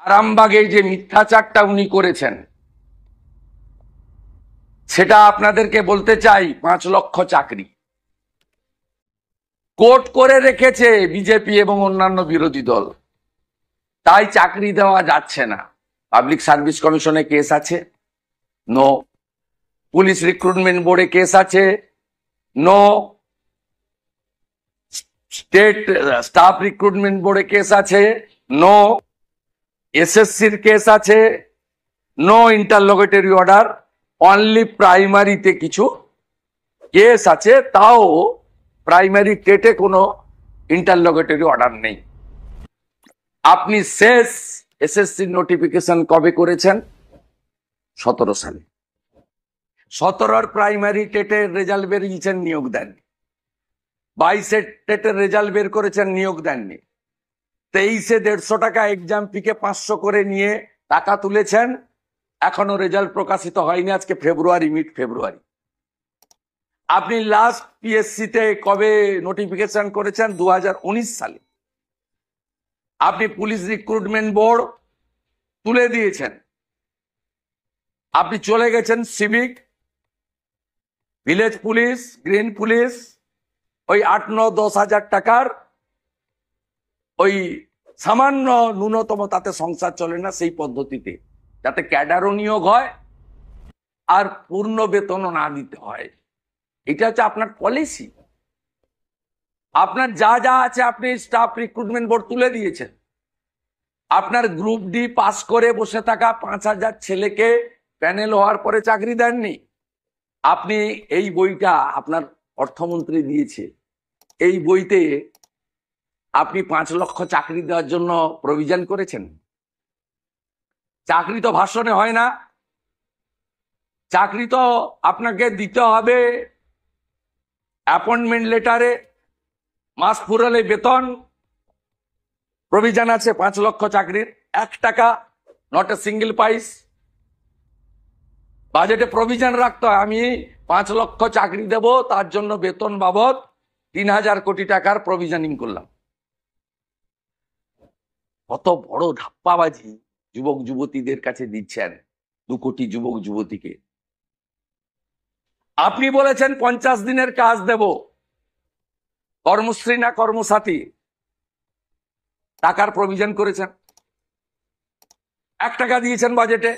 আরামবাগে যে মিথ্যাচারটা উনি করেছেন সেটা আপনাদেরকে বলতে চাই। 5 লক্ষ চাকরি কোট করে রেখেছে বিজেপি এবং অন্যান্য বিরোধী দল, তাই চাকরি দেওয়া যাচ্ছে না। পাবলিক সার্ভিস কমিশনে কেস আছে, নো। পুলিশ রিক্রুটমেন্ট বোর্ডে কেস আছে, নো। স্টেট স্টাফ রিক্রুটমেন্ট বোর্ডে কেস আছে, নো। এসএসসির কেস আছে, নো ইন্টারলোগেটরি অর্ডার। অনলি প্রাইমারিতে কিছু কেস আছে, তাও প্রাইমারি টেটে কোনো ইন্টারলোগেটরি অর্ডার নেই। আপনি শেষ এসএসসি নোটিফিকেশন কবে করেছেন? 17 সালে। 17 প্রাইমারি টেটের রেজাল্ট বেরিয়েছেন, নিয়োগ দেননি। 22 টেটের রেজাল্ট বের করেছেন, নিয়োগ দেননি। 23 150 টাকা এক্সাম ফিকে 500 করে নিয়ে টাকা তুলেছেন, এখনো রেজাল্ট প্রকাশিত হয়নি। আজকে ফেব্রুয়ারি, মিড ফেব্রুয়ারি। আপনি লাস্ট পিএসসিতে কবে নোটিফিকেশন করেছেন? 2019 সালে। আপনি পুলিশ রিক্রুটমেন্ট বোর্ড তুলে দিয়েছেন। আপনি চলে গেছেন civic, village police, green police, ওই 8 9 10 হাজার টাকার ওই সামান্য ন্যূনতম, তাতে সংসার চলে না, সেই পদ্ধতিতে, যাতে ক্যাডারও নিয়োগ হয় আর পূর্ণ বেতনও না দিতে হয়। এটা হচ্ছে আপনার পলিসি। আপনার যা যা আছে আপনি স্টাফ রিক্রুটমেন্ট বোর্ড তুলে দিয়েছেন। আপনার গ্রুপ ডি পাস করে বসে থাকা 5000 ছেলেকে প্যানেল হওয়ার পরে চাকরি দেননি। আপনি এই বইটা আপনার অর্থমন্ত্রী দিয়েছে, এই বইতে আপনি 5 লক্ষ চাকরি দেওয়ার জন্য প্রভিশন করেছেন। চাকরি তো ভাষণে হয় না, চাকরি তো আপনাকে দিতে হবে অ্যাপয়েন্টমেন্ট লেটারে, মাস পুরালে বেতন। প্রভিশন আছে 5 লক্ষ চাকরির, 1 টাকা, নট এ সিঙ্গেল পাইস। বাজেটে প্রভিশন রাখতে হয়, আমি 5 লক্ষ চাকরি দেব, তার জন্য বেতন বাবদ 3000 কোটি টাকার প্রভিশনিং করলাম। কত বড় ধাপ্পাবাজি যুবক যুবতীদের কাছে দিচ্ছেন, 2 কোটি যুবক যুবতীকে। আপনি বলেছেন 50 দিনের কাজ দেব, কর্মশ্রী না কর্মসাথী, টাকার প্রভিশন করেছেন, 1 টাকা দিয়েছেন বাজেটে।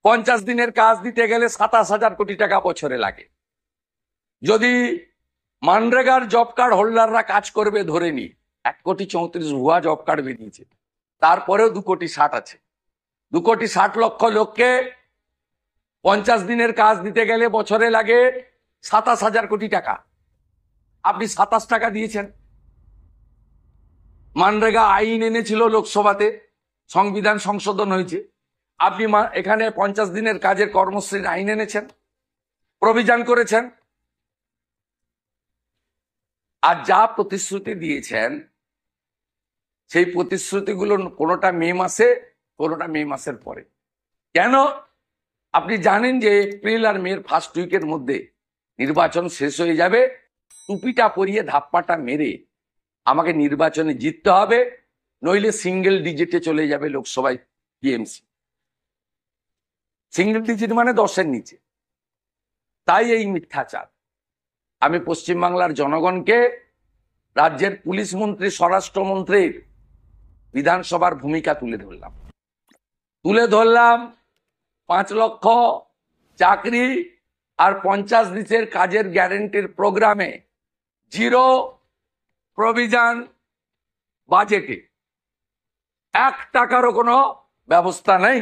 50 দিনের কাজ দিতে গেলে 27,000 কোটি টাকা বছরে লাগে। যদি মানরেগার জব কার্ড হোল্ডাররা কাজ করবে ধরে নি, 1,34,00,000 ভুয়া জব কার্ড বেরিয়েছে, তারপরেও 2,60,00,000 আছে। 2,60,00,000 লোককে 50 দিনের কাজ দিতে গেলে বছরে লাগে 27,000 কোটি টাকা। আপনি 27 টাকা দিয়েছেন। মানরেগা আইন এনেছিল লোকসভাতে, সংবিধান সংশোধন হয়েছে, আপনি এখানে 50 দিনের কাজের কর্মশ্রীর আইন এনেছেন, প্রভিশন করেছেন। আর যা প্রতিশ্রুতি দিয়েছেন, সেই প্রতিশ্রুতিগুলো কোনোটা মে মাসে, কোনোটা মে মাসের পরে। কেন? আপনি জানেন যে এপ্রিল আর মের ফার্স্ট উইকের মধ্যে নির্বাচন শেষ হয়ে যাবে। টুপিটা পরিয়ে ধাপ্পাটা মেরে আমাকে নির্বাচনে জিততে হবে, নইলে সিঙ্গেল ডিজিটে চলে যাবে লোকসভায় টিএমসি। সিঙ্গেল ডিজিট মানে 10-এর নিচে। তাই এই মিথ্যাচার। আমি পশ্চিমবাংলার জনগণকে, রাজ্যের পুলিশ মন্ত্রী, স্বরাষ্ট্রমন্ত্রীর বিধানসভার ভূমিকা তুলে ধরলাম। 5 লক্ষ চাকরি আর 50 দিনের কাজের গ্যারেন্টির প্রোগ্রামে 0 প্রভিশন বাজেটে, 1 টাকারও কোনো ব্যবস্থা নেই।